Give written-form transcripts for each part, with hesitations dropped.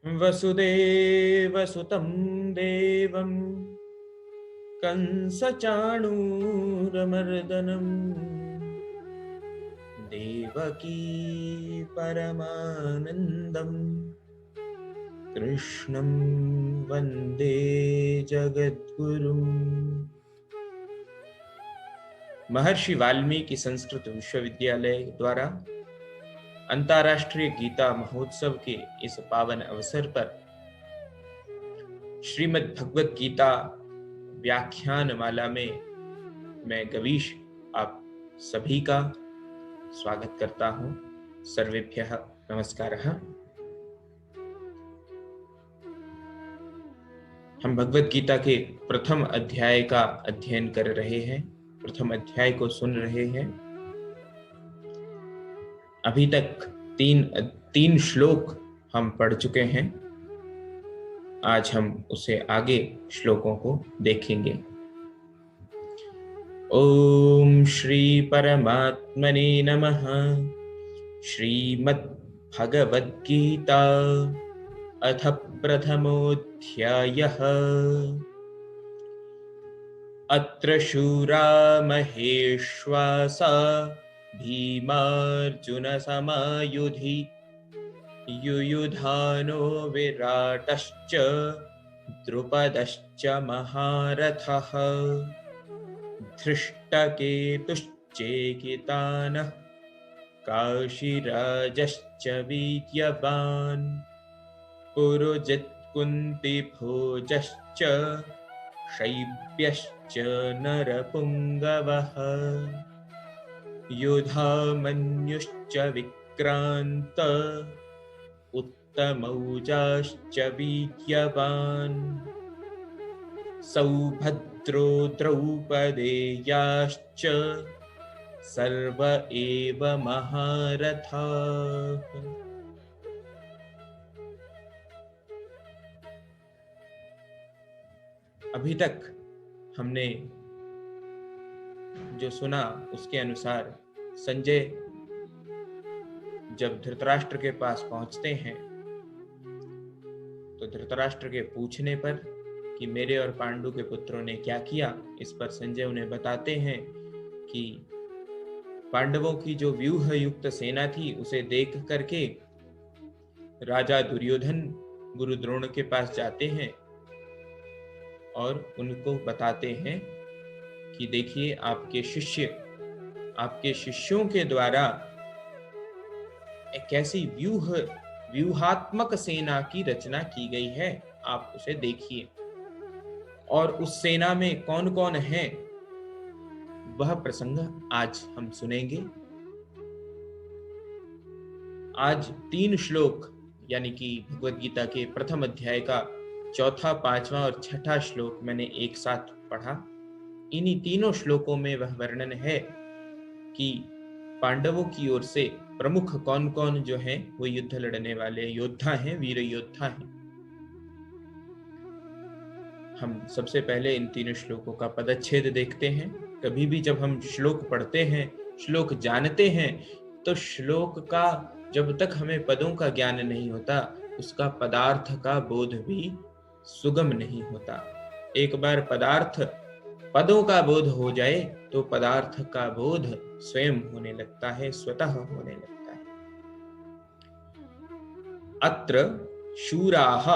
वसुदेवसुतं देवं कंसचाणूरमर्दनं देवकी परमानन्दं कृष्णं वन्दे जगद्गुरुम्। महर्षि वाल्मीकि संस्कृत विश्वविद्यालय द्वारा अंतर्राष्ट्रीय गीता महोत्सव के इस पावन अवसर पर श्रीमद् भगवत गीता व्याख्यान माला में मैं गवीश आप सभी का स्वागत करता हूं। सर्वेभ्यः नमस्कारः। हम भगवत गीता के प्रथम अध्याय का अध्ययन कर रहे हैं, प्रथम अध्याय को सुन रहे हैं। अभी तक तीन श्लोक हम पढ़ चुके हैं। आज हम उसे आगे श्लोकों को देखेंगे। ओम श्री परमात्मने नमः। श्रीमद् भगवद गीता अथ प्रथमोऽध्यायः। अत्र शूरा महेश्वासा भीमार्जुन समायुधि युयुधानो विराटश्च द्रुपदश्च महारथः धृष्टकेतुश्चेकितानः काशीराजश्च वीर्यवान् पुरुजित्कुन्तिभोजश्च शैब्यश्च नरपुङ्गवः युधामन्युश्च विक्रान्त उत्तमौजाश्च वीर्यवान् सौभद्रो द्रौपदेयाश्च सर्व एव महारथाः। अभी तक हमने जो सुना उसके अनुसार संजय जब धृतराष्ट्र के पास पहुंचते हैं तो धृतराष्ट्र के पूछने पर कि मेरे और पांडु के पुत्रों ने क्या किया, इस पर संजय उन्हें बताते हैं कि पांडवों की जो व्यूह युक्त सेना थी उसे देख करके राजा दुर्योधन गुरु द्रोण के पास जाते हैं और उनको बताते हैं कि देखिए आपके शिष्यों के द्वारा एक ऐसी व्यूहात्मक सेना की रचना की गई है, आप उसे देखिए। और उस सेना में कौन कौन है वह प्रसंग आज हम सुनेंगे। आज 3 श्लोक यानी कि भगवद गीता के प्रथम अध्याय का चौथा, पांचवा और छठा श्लोक मैंने एक साथ पढ़ा। इन्हीं तीनों श्लोकों में वह वर्णन है कि पांडवों की ओर से प्रमुख कौन कौन जो हैं वो युद्ध लड़ने वाले योद्धा हैं, वीर योद्धा हैं। हम सबसे पहले इन तीनों श्लोकों का पदच्छेद देखते हैं। कभी भी जब हम श्लोक पढ़ते हैं, श्लोक जानते हैं, तो श्लोक का जब तक हमें पदों का ज्ञान नहीं होता उसका पदार्थ का बोध भी सुगम नहीं होता। एक बार पदों का बोध हो जाए तो पदार्थ का बोध स्वयं होने लगता है, स्वतः होने लगता है। अत्र शूराः,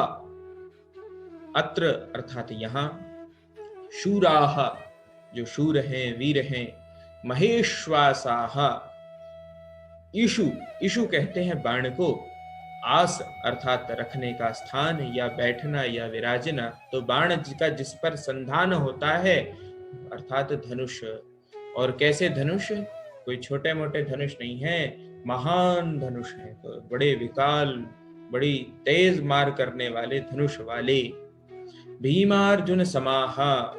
अत्र अर्थात यहाँ, शूराः जो शूर हैं, वीर हैं, महेश्वासाः, ईशु कहते हैं बाण को, आस अर्थात रखने का स्थान या बैठना या विराजना, तो बाण का जिस पर संधान होता है अर्थात धनुष। और कैसे धनुष? कोई छोटे मोटे धनुष नहीं है, महान धनुष है, तो बड़े विकाल, बड़ी तेज मार करने वाले धनुष वाले। भीमार्जुन समाहा,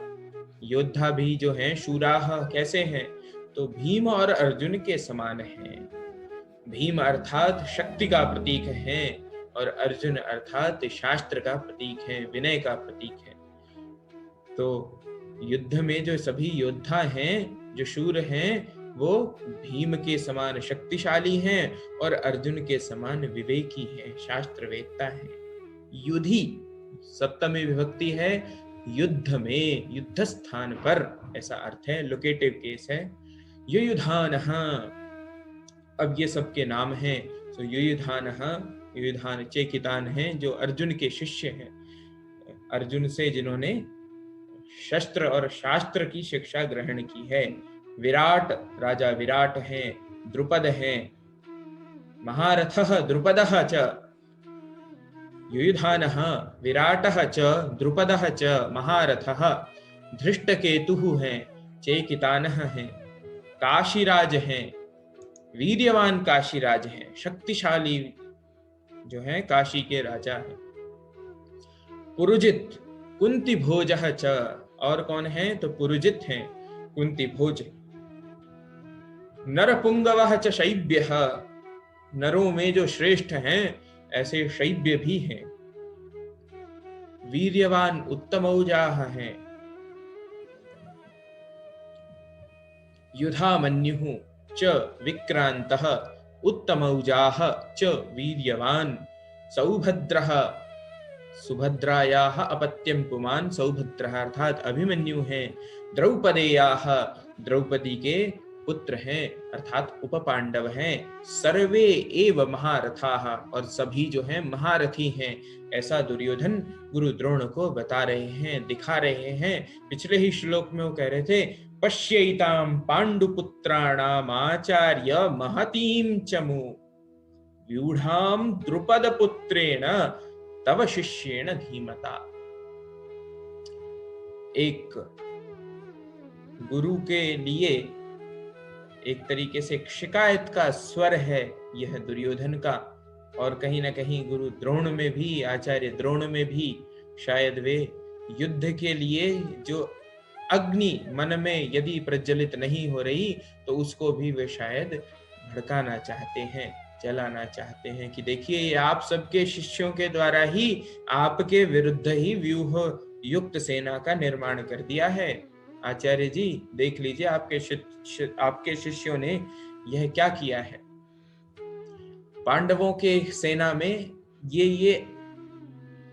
योद्धा भी जो हैं शूराह कैसे हैं? तो भीम और अर्जुन के समान हैं। भीम अर्थात शक्ति का प्रतीक है और अर्जुन अर्थात शास्त्र का प्रतीक है, विनय का प्रतीक है। तो युद्ध में जो सभी योद्धा हैं, जो शूर हैं, वो भीम के समान शक्तिशाली हैं और अर्जुन के समान विवेकी हैं, शास्त्रवेत्ता हैं। युधि, सप्तमी विभक्ति है, युद्ध में, युद्ध स्थान पर, ऐसा अर्थ है, लोकेटिव केस है। युयुधानः, अब ये सबके नाम हैं। तो युयुधानः, युयुधान चेकितान हैं जो अर्जुन के शिष्य हैं, अर्जुन से जिन्होंने शस्त्र और शास्त्र की शिक्षा ग्रहण की है। विराट, राजा विराट हैं, द्रुपद हैं, महारथः द्रुपदः च, युयुधानः विराटः च द्रुपदः च महारथः, धृष्टकेतुः हैं, चेकितानः हैं, काशीराज हैं, वीर्यवान काशीराज हैं, शक्तिशाली जो हैं काशी के राजा हैं। पुरुजित, कुंती भोजः च, और कौन है तो पुरुजित हैं, कुंती भोज। नरपुंगवः च शैब्यः, नरों में जो श्रेष्ठ हैं ऐसे शैब्य भी हैं। वीर्यवान उत्तमौजाः हैं। युधामन्युः च विक्रान्तः उत्तमौजाः च वीर्यवान। सौभद्रः, सुभद्रायाः अपत्यं पुमान् सौभद्रः अर्थात अभिमन्यु हैं। द्रौपदेयाः, द्रौपदी के पुत्र हैं अर्थात उपपांडव हैं। सर्वे एव महारथाः, और सभी जो हैं महारथी हैं। ऐसा दुर्योधन गुरु द्रोण को बता रहे हैं, दिखा रहे हैं। पिछले ही श्लोक में वो कह रहे थे, पश्यैतां पांडुपुत्राणाम आचार्य महतीं चमु व्यूढ़ां द्रुपदपुत्रेण तव शिष्येण धीमता। एक गुरु के लिए एक तरीके से शिकायत का स्वर है यह दुर्योधन का, और कहीं ना कहीं गुरु द्रोण में भी, आचार्य द्रोण में भी शायद वे युद्ध के लिए जो अग्नि मन में यदि प्रज्वलित नहीं हो रही तो उसको भी वे शायद भड़काना चाहते हैं, जलाना चाहते हैं कि देखिए ये आप सबके शिष्यों के द्वारा ही आपके विरुद्ध ही व्यूह युक्त सेना का निर्माण कर दिया है। आचार्य जी देख लीजिए आपके शिष्यों ने यह क्या किया है। पांडवों के सेना में ये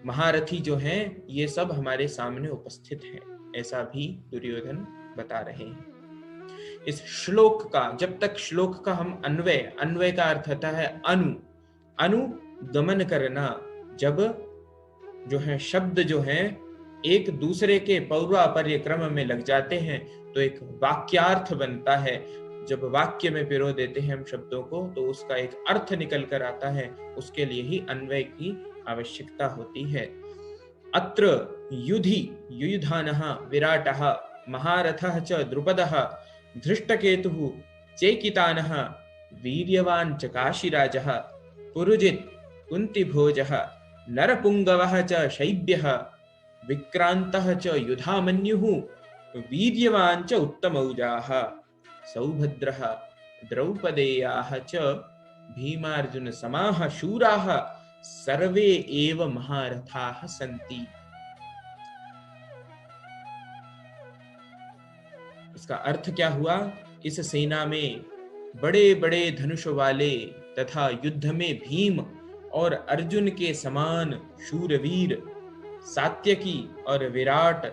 महारथी जो हैं ये सब हमारे सामने उपस्थित हैं, ऐसा भी दुर्योधन बता रहे हैं। इस श्लोक का, जब तक श्लोक का हम अन्वय का अर्थ होता है अनुगमन करना, जब जो है शब्द जो है एक दूसरे के पौर्वापर्य क्रम में लग जाते हैं तो एक वाक्यार्थ बनता है। जब वाक्य में पिरो देते हैं हम शब्दों को तो उसका एक अर्थ निकल कर आता है, उसके लिए ही अन्वय की आवश्यकता होती है। अत्र युधि युयुधानः विराटः महारथः च द्रुपदः धृष्टकेतुः चेकितानः वीर्यवान च काशीराजः पुरुजित् कुन्तिभोजः नरपुंगवः च शैब्यः विक्रान्तः च युधामन्युः वीर्यवान च उत्तमौजाः सौभद्रः द्रौपदेयाः च भीमार्जुन समाः शूराः सर्वे एव महारथाः सन्ति। इसका अर्थ क्या हुआ? इस सेना में बड़े बड़े धनुष वाले तथा युद्ध में भीम और अर्जुन के समान शूरवीर सात्यकी और विराट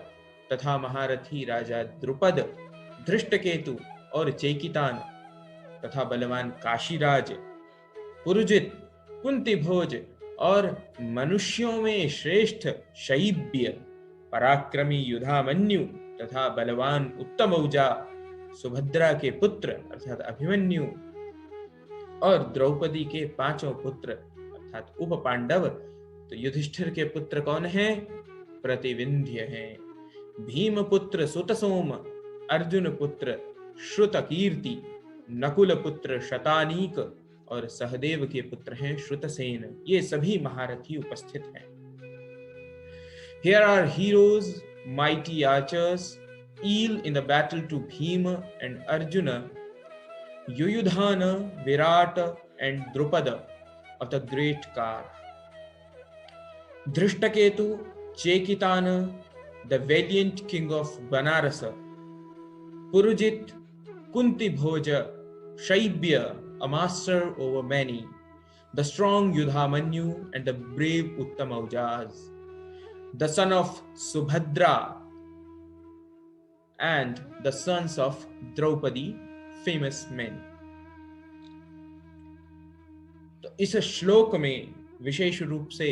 तथा महारथी राजा द्रुपद, धृष्टकेतु और चेकितान तथा बलवान काशीराज, पुरुजित, कुंतीभोज और मनुष्यों में श्रेष्ठ शैब्य, पराक्रमी युधामन्यु तथा बलवान उत्तमौजा, सुभद्रा के पुत्र अर्थात अभिमन्यु और द्रौपदी के पांचों पुत्र अर्थात उप पांडव। तो युधिष्ठिर के पुत्र कौन हैं? प्रतिविंध्य हैं। भीम पुत्र सुतसोम, अर्जुन पुत्र श्रुतकीर्ति, नकुल पुत्र शतानीक और सहदेव के पुत्र हैं श्रुतसेन। ये सभी महारथी उपस्थित हैं। Here are heroes, mighty archers, yield in the battle to Bhima and Arjuna, Yuyudhana, Virata and Drupada of the great car. Drishtaketu, Chekitana, the valiant king of Banarasa, Purujit, Kunti Bhoja, Shaibya, a master over many, the strong Yudhamanyu and the brave Uttamaujas, the son of Subhadra and the sons of Draupadi, famous men. तो इस श्लोक में विशेष रूप से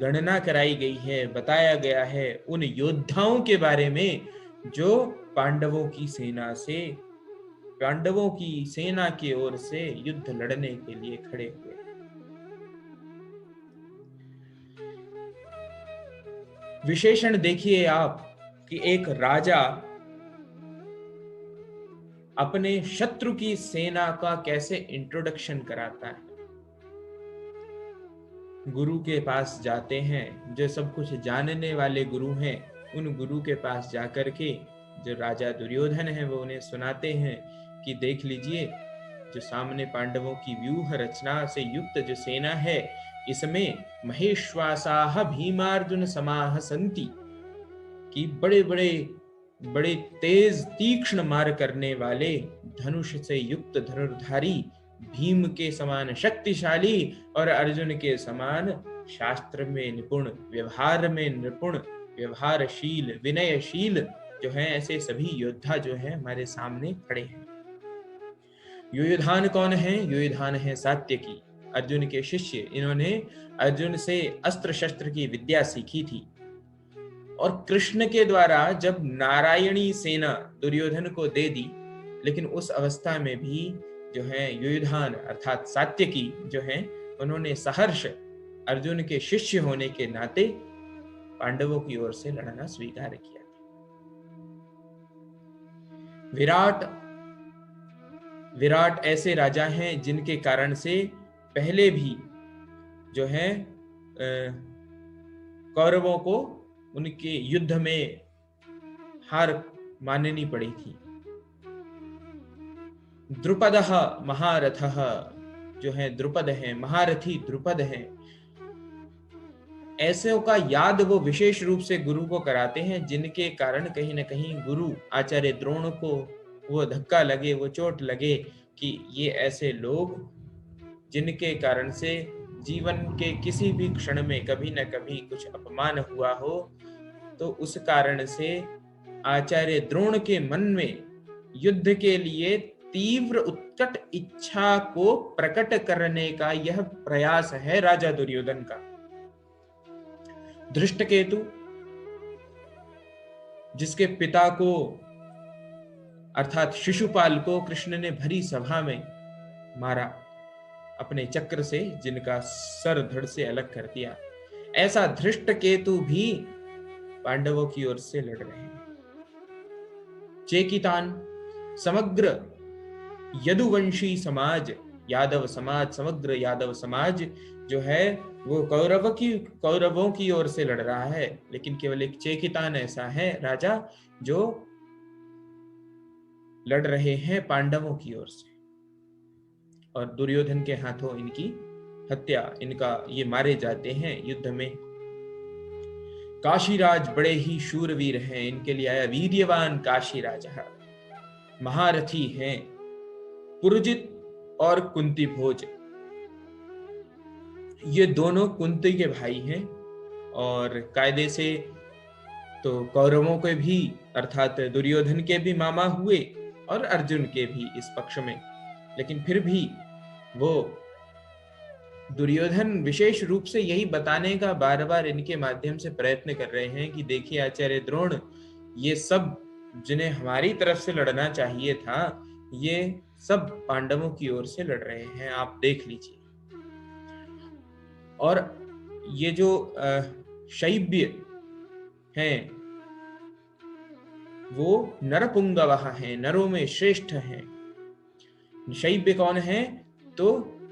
गणना कराई गई है, बताया गया है उन योद्धाओं के बारे में जो पांडवों की सेना की ओर से युद्ध लड़ने के लिए खड़े हुए। विशेषण देखिए आप कि एक राजा अपने शत्रु की सेना का कैसे इंट्रोडक्शन कराता है। गुरु के पास जाते हैं, जो सब कुछ जानने वाले गुरु हैं, उन गुरु के पास जाकर के जो राजा दुर्योधन है वो उन्हें सुनाते हैं कि देख लीजिए, जो सामने पांडवों की व्यूह रचना से युक्त जो सेना है, इसमें महेश्वासाह भीमार्जुन समाह संति, कि बड़े तेज तीक्ष्ण मार करने वाले धनुष से युक्त धनुर्धारी, भीम के समान शक्तिशाली और अर्जुन के समान शास्त्र में निपुण, व्यवहार में निपुण, व्यवहारशील, विनयशील जो है, ऐसे सभी योद्धा जो है हमारे सामने खड़े हैं। युयुधान कौन है? युयुधान है सात्यकी, अर्जुन के शिष्य। इन्होंने अर्जुन से अस्त्र शस्त्र की विद्या सीखी थी और कृष्ण के द्वारा जब नारायणी सेना दुर्योधन को दे दी, लेकिन उस अवस्था में भी जो है युयुधान अर्थात सात्यकी जो है, उन्होंने सहर्ष अर्जुन के शिष्य होने के नाते पांडवों की ओर से लड़ना स्वीकार किया था। विराट ऐसे राजा हैं जिनके कारण से पहले भी जो है कौरवों को उनके युद्ध में हार माननी पड़ी थी। द्रुपदः महारथः जो है, द्रुपद है महारथी, द्रुपद है, ऐसे का याद वो विशेष रूप से गुरु को कराते हैं, जिनके कारण कहीं न कहीं गुरु आचार्य द्रोण को वो धक्का लगे, वो चोट लगे कि ये ऐसे लोग जिनके कारण से जीवन के किसी भी क्षण में कभी न कभी कुछ अपमान हुआ हो, तो उस कारण से आचार्य द्रोण के मन में युद्ध के लिए तीव्र उत्कट इच्छा को प्रकट करने का यह प्रयास है राजा दुर्योधन का। धृष्टकेतु, जिसके पिता को अर्थात शिशुपाल को कृष्ण ने भरी सभा में मारा अपने चक्र से, जिनका सर धड़ से अलग कर दिया, ऐसा धृष्टकेतु भी पांडवों की ओर से लड़ रहे हैं। चेकितान, समग्र यदुवंशी समाज, यादव समाज, समग्र यादव समाज जो है वो कौरवों की ओर से लड़ रहा है, लेकिन केवल एक चेकितान ऐसा है राजा जो लड़ रहे हैं पांडवों की ओर से, और दुर्योधन के हाथों इनकी हत्या, ये मारे जाते हैं युद्ध में। काशीराज बड़े ही शूरवीर हैं, इनके लिए आया वीर्यवान काशीराज, महारथी हैं पुरजित और कुंती भोज। ये दोनों कुंती के भाई हैं और कायदे से तो कौरवों के भी अर्थात दुर्योधन के भी मामा हुए और अर्जुन के भी इस पक्ष में, लेकिन फिर भी वो दुर्योधन विशेष रूप से यही बताने का बार बार इनके माध्यम से प्रयत्न कर रहे हैं कि देखिए आचार्य द्रोण, ये सब जिन्हें हमारी तरफ से लड़ना चाहिए था, ये सब पांडवों की ओर से लड़ रहे हैं, आप देख लीजिए। और ये जो शैब्य हैं वो नरपुंगवः हैं, नरों में श्रेष्ठ हैं। शैब्य कौन है? तो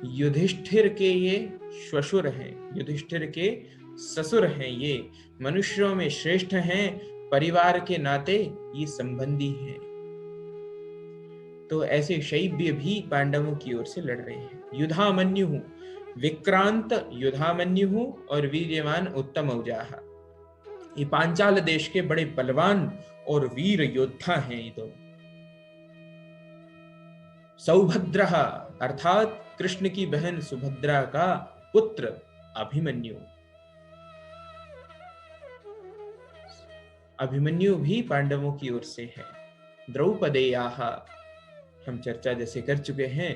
युधिष्ठिर के ये श्वशुर हैं, युधिष्ठिर के ससुर हैं, ये मनुष्यों में श्रेष्ठ हैं, परिवार के नाते ये संबंधी हैं। तो ऐसे शैब्य भी पांडवों की ओर से लड़ रहे हैं। युधामन्यु, विक्रांत युधामन्यु और वीर्यवान उत्तमौजाः, ये पांचाल देश के बड़े बलवान और वीर योद्धा हैं ये दोनों। सौभद्र अर्थात कृष्ण की बहन सुभद्रा का पुत्र अभिमन्यु। अभिमन्यु भी पांडवों की ओर से है। द्रौपदेयाः, हम चर्चा जैसे कर चुके हैं,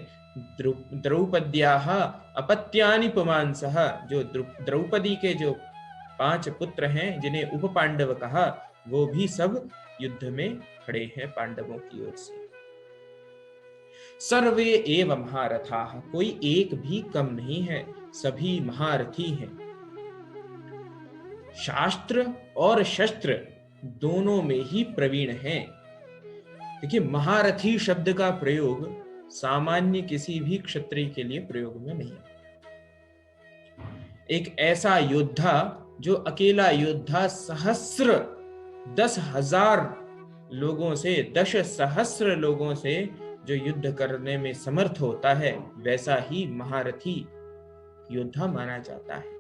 द्रौपद्याः अपत्यानि पुमांसः, जो द्रौपदी के जो 5 पुत्र हैं जिन्हें उप पांडव कहा, वो भी सब युद्ध में खड़े हैं पांडवों की ओर से। सर्वे एव महारथाः, कोई एक भी कम नहीं है, सभी महारथी हैं। शास्त्र और शस्त्र दोनों में ही प्रवीण हैं। देखिए, महारथी शब्द का प्रयोग सामान्य किसी भी क्षत्रिय के लिए प्रयोग में नहीं। एक ऐसा योद्धा जो अकेला योद्धा सहस्र 10,000 लोगों से 10 सहस्र लोगों से जो युद्ध करने में समर्थ होता है, वैसा ही महारथी योद्धा माना जाता है।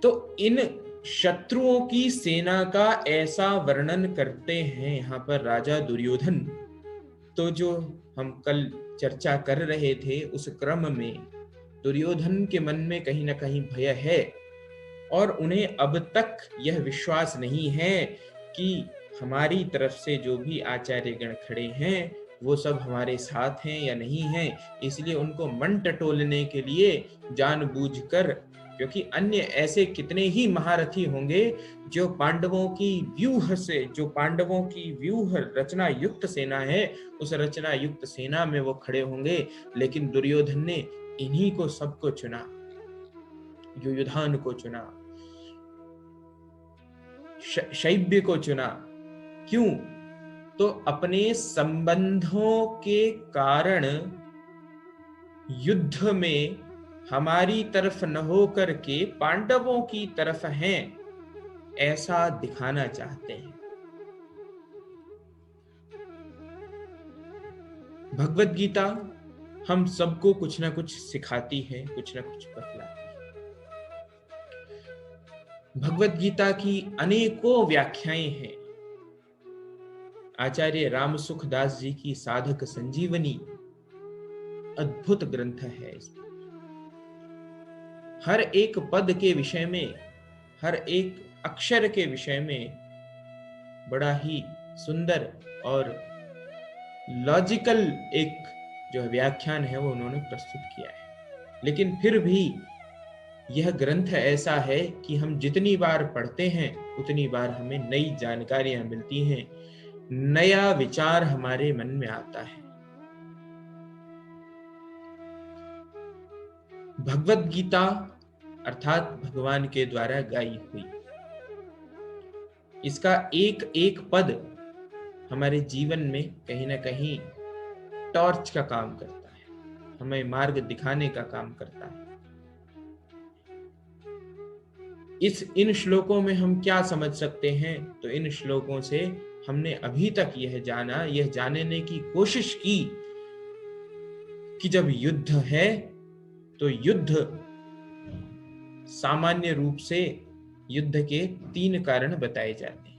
तो इन शत्रुओं की सेना का ऐसा वर्णन करते हैं यहाँ पर राजा दुर्योधन। तो जो हम कल चर्चा कर रहे थे, उस क्रम में दुर्योधन के मन में कहीं ना कहीं भय है, और उन्हें अब तक यह विश्वास नहीं है कि हमारी तरफ से जो भी आचार्यगण खड़े हैं वो सब हमारे साथ हैं या नहीं हैं। इसलिए उनको मन टटोलने के लिए जानबूझकर, क्योंकि अन्य ऐसे कितने ही महारथी होंगे जो पांडवों की व्यूह से, जो पांडवों की व्यूह रचना युक्त सेना है, उस रचना युक्त सेना में वो खड़े होंगे, लेकिन दुर्योधन ने इन्हीं को सबको चुना, युयुधान को चुना, शैब्य को चुना। क्यों? तो अपने संबंधों के कारण युद्ध में हमारी तरफ न होकर के पांडवों की तरफ हैं, ऐसा दिखाना चाहते हैं। भगवत गीता हम सबको कुछ ना कुछ सिखाती है, कुछ ना कुछ बतलाती है। भगवत गीता की अनेकों व्याख्याएं हैं। आचार्य रामसुख दास जी की साधक संजीवनी अद्भुत ग्रंथ है। हर एक पद के विषय में, हर एक अक्षर के विषय में बड़ा ही सुंदर और लॉजिकल एक जो व्याख्यान है वो उन्होंने प्रस्तुत किया है। लेकिन फिर भी यह ग्रंथ ऐसा है कि हम जितनी बार पढ़ते हैं उतनी बार हमें नई जानकारियां मिलती हैं, नया विचार हमारे मन में आता है। भगवत गीता अर्थात भगवान के द्वारा गाई हुई, इसका एक एक पद हमारे जीवन में कहीं ना कहीं टॉर्च का काम करता है, हमें मार्ग दिखाने का काम करता है। इन श्लोकों में हम क्या समझ सकते हैं? तो इन श्लोकों से हमने अभी तक यह जानने की कोशिश की कि जब युद्ध है तो युद्ध सामान्य रूप से युद्ध के 3 कारण बताए जाते हैं।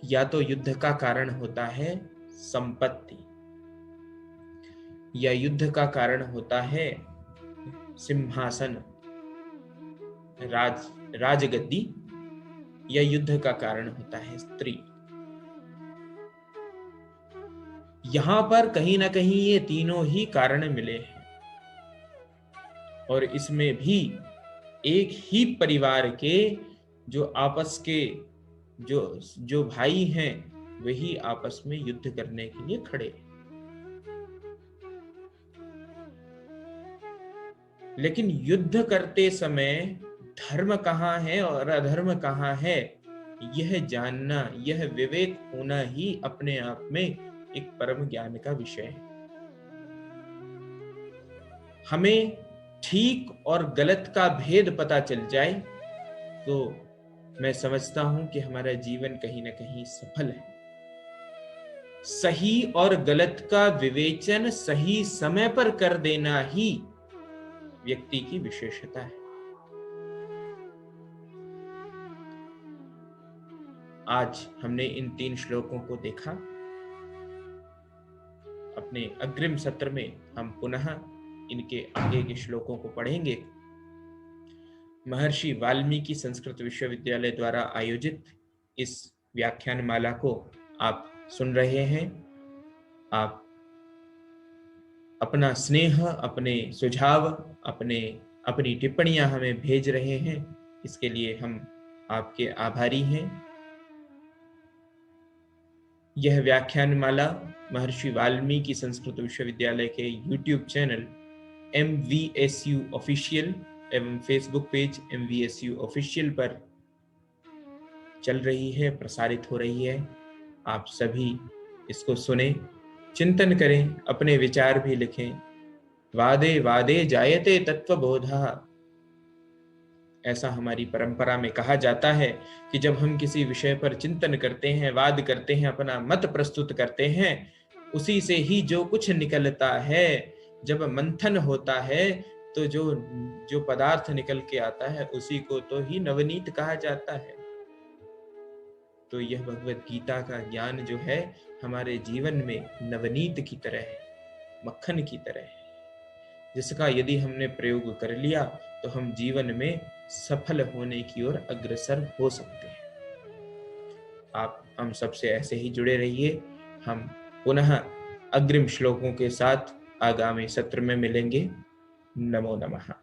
या तो युद्ध का कारण होता है संपत्ति, या युद्ध का कारण होता है सिंहासन, राजगद्दी, या युद्ध का कारण होता है स्त्री। यहां पर कहीं ना कहीं ये तीनों ही कारण मिले हैं, और इसमें भी एक ही परिवार के जो आपस के जो भाई हैं वही आपस में युद्ध करने के लिए खड़े हैं। लेकिन युद्ध करते समय धर्म कहाँ है और अधर्म कहाँ है, यह जानना, यह विवेक होना ही अपने आप में एक परम ज्ञान का विषय है। हमें ठीक और गलत का भेद पता चल जाए तो मैं समझता हूं कि हमारा जीवन कहीं ना कहीं सफल है। सही और गलत का विवेचन सही समय पर कर देना ही व्यक्ति की विशेषता है। आज हमने इन 3 श्लोकों को देखा। अपने अग्रिम सत्र में हम पुनः इनके आगे के श्लोकों को पढ़ेंगे। महर्षि वाल्मीकि संस्कृत विश्वविद्यालय द्वारा आयोजित इस व्याख्यान माला को आप सुन रहे हैं। आप अपना स्नेह, अपने सुझाव, अपनी टिप्पणियां हमें भेज रहे हैं, इसके लिए हम आपके आभारी हैं। यह व्याख्यान माला महर्षि वाल्मीकि संस्कृत विश्वविद्यालय के YouTube चैनल MVSU ऑफिशियल एवं फेसबुक पेज MVSU ऑफिशियल पर चल रही है, प्रसारित हो रही है। आप सभी इसको सुने, चिंतन करें, अपने विचार भी लिखें। वादे वादे जायते तत्वबोधः, ऐसा हमारी परंपरा में कहा जाता है कि जब हम किसी विषय पर चिंतन करते हैं, वाद करते हैं, अपना मत प्रस्तुत करते हैं, उसी से ही जो कुछ निकलता है, जब मंथन होता है तो जो पदार्थ निकल के आता है उसी को तो ही नवनीत कहा जाता है। तो यह भगवत गीता का ज्ञान जो है हमारे जीवन में नवनीत की तरह है, मक्खन की तरह है, जिसका यदि हमने प्रयोग कर लिया तो हम जीवन में सफल होने की ओर अग्रसर हो सकते हैं। आप हम सबसे ऐसे ही जुड़े रहिए। हम पुनः अग्रिम श्लोकों के साथ आगामी सत्र में मिलेंगे। नमो नमः।